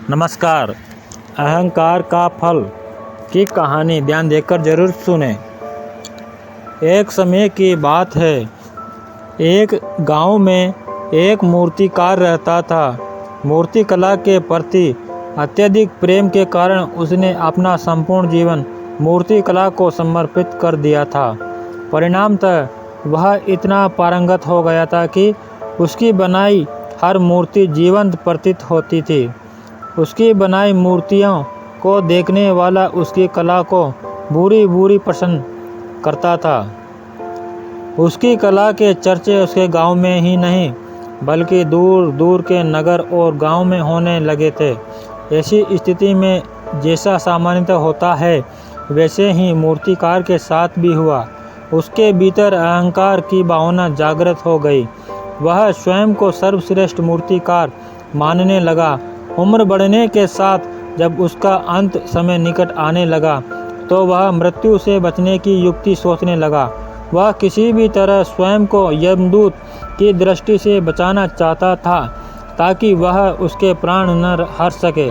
नमस्कार। अहंकार का फल की कहानी ध्यान देकर जरूर सुने। एक समय की बात है, एक गांव में एक मूर्तिकार रहता था। मूर्तिकला के प्रति अत्यधिक प्रेम के कारण उसने अपना संपूर्ण जीवन मूर्तिकला को समर्पित कर दिया था। परिणामतः वह इतना पारंगत हो गया था कि उसकी बनाई हर मूर्ति जीवंत प्रतीत होती थी। उसकी बनाई मूर्तियों को देखने वाला उसकी कला को बुरी बुरी पसंद करता था। उसकी कला के चर्चे उसके गांव में ही नहीं बल्कि दूर दूर के नगर और गांव में होने लगे थे। ऐसी स्थिति में जैसा सामान्यतः होता है वैसे ही मूर्तिकार के साथ भी हुआ। उसके भीतर अहंकार की भावना जागृत हो गई। वह स्वयं को सर्वश्रेष्ठ मूर्तिकार मानने लगा। उम्र बढ़ने के साथ जब उसका अंत समय निकट आने लगा तो वह मृत्यु से बचने की युक्ति सोचने लगा। वह किसी भी तरह स्वयं को यमदूत की दृष्टि से बचाना चाहता था ताकि वह उसके प्राण न हर सके।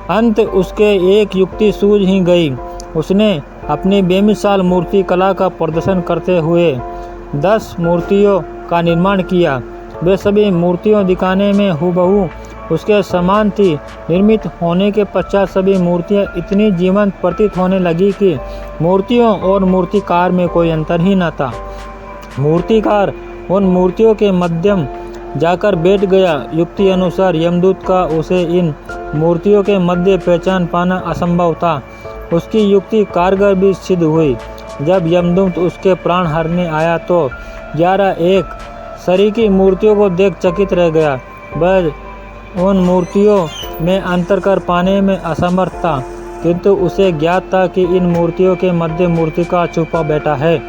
अंत उसके एक युक्ति सूझ ही गई। उसने अपनी बेमिसाल मूर्ति कला का प्रदर्शन करते हुए 10 मूर्तियों का निर्माण किया। वे सभी मूर्तियों दिखाने में हूबहू उसके समान थी। निर्मित होने के पश्चात सभी मूर्तियां इतनी जीवंत प्रतीत होने लगी कि मूर्तियों और मूर्तिकार में कोई अंतर ही न था। मूर्तिकार उन मूर्तियों के मध्यम जाकर बैठ गया। युक्ति अनुसार यमदूत का उसे इन मूर्तियों के मध्य पहचान पाना असंभव था। उसकी युक्ति कारगर भी सिद्ध हुई। जब यमदूत उसके प्राण हरने आया तो 11 एक सरीकी मूर्तियों को देख चकित रह गया। वह उन मूर्तियों में अंतर कर पाने में असमर्थ था, किंतु उसे ज्ञात था कि इन मूर्तियों के मध्य मूर्तिकार छुपा बैठा है।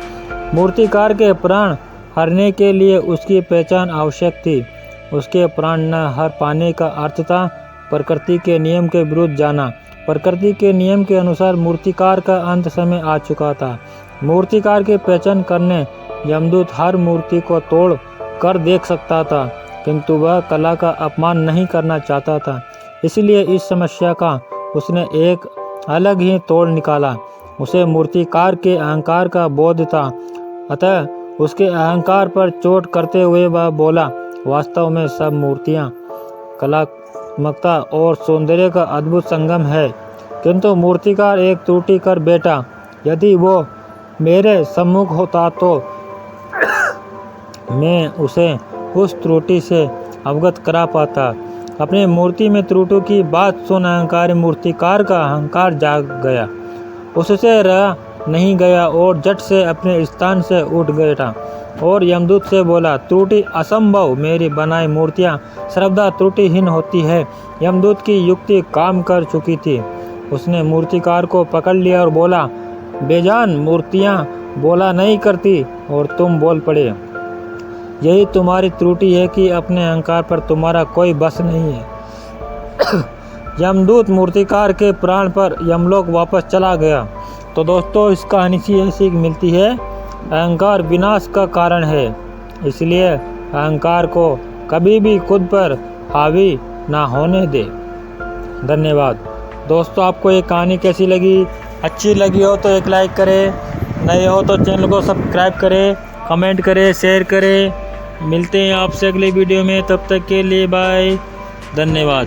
मूर्तिकार के प्राण हरने के लिए उसकी पहचान आवश्यक थी। उसके प्राण न हर पाने का अर्थ था प्रकृति के नियम के विरुद्ध जाना। प्रकृति के नियम के अनुसार मूर्तिकार का अंत समय आ चुका था। मूर्तिकार की पहचान करने यमदूत हर मूर्ति को तोड़ कर देख सकता था, किंतु वह कला का अपमान नहीं करना चाहता था। इसलिए इस समस्या का उसने एक अलग ही तोड़ निकाला। उसे मूर्तिकार के अहंकार का बोध था, अतः उसके अहंकार पर चोट करते हुए वह बोला, वास्तव में सब मूर्तियाँ कलात्मकता और सौंदर्य का अद्भुत संगम है, किंतु मूर्तिकार एक त्रुटि कर बैठा। यदि वो मेरे सम्मुख होता तो मैं उसे उस त्रुटि से अवगत करा पाता। अपनी मूर्ति में त्रुटि की बात सुन अहंकारी मूर्तिकार का अहंकार जाग गया। उससे रहा नहीं गया और झट से अपने स्थान से उठ बैठा और यमदूत से बोला, त्रुटि असंभव। मेरी बनाई मूर्तियाँ सर्वदा त्रुटिहीन होती है। यमदूत की युक्ति काम कर चुकी थी। उसने मूर्तिकार को पकड़ लिया और बोला, बेजान मूर्तियाँ बोला नहीं करती और तुम बोल पड़े। यही तुम्हारी त्रुटि है कि अपने अहंकार पर तुम्हारा कोई बस नहीं है। यमदूत मूर्तिकार के प्राण पर यमलोक वापस चला गया। तो दोस्तों, इस कहानी से यह सीख मिलती है, अहंकार विनाश का कारण है। इसलिए अहंकार को कभी भी खुद पर हावी ना होने दे। धन्यवाद। दोस्तों, आपको ये कहानी कैसी लगी? अच्छी लगी हो तो एक लाइक करें, नए हो तो चैनल को सब्सक्राइब करें, कमेंट करें, शेयर करें। मिलते हैं आपसे अगले वीडियो में। तब तक के लिए बाय। धन्यवाद।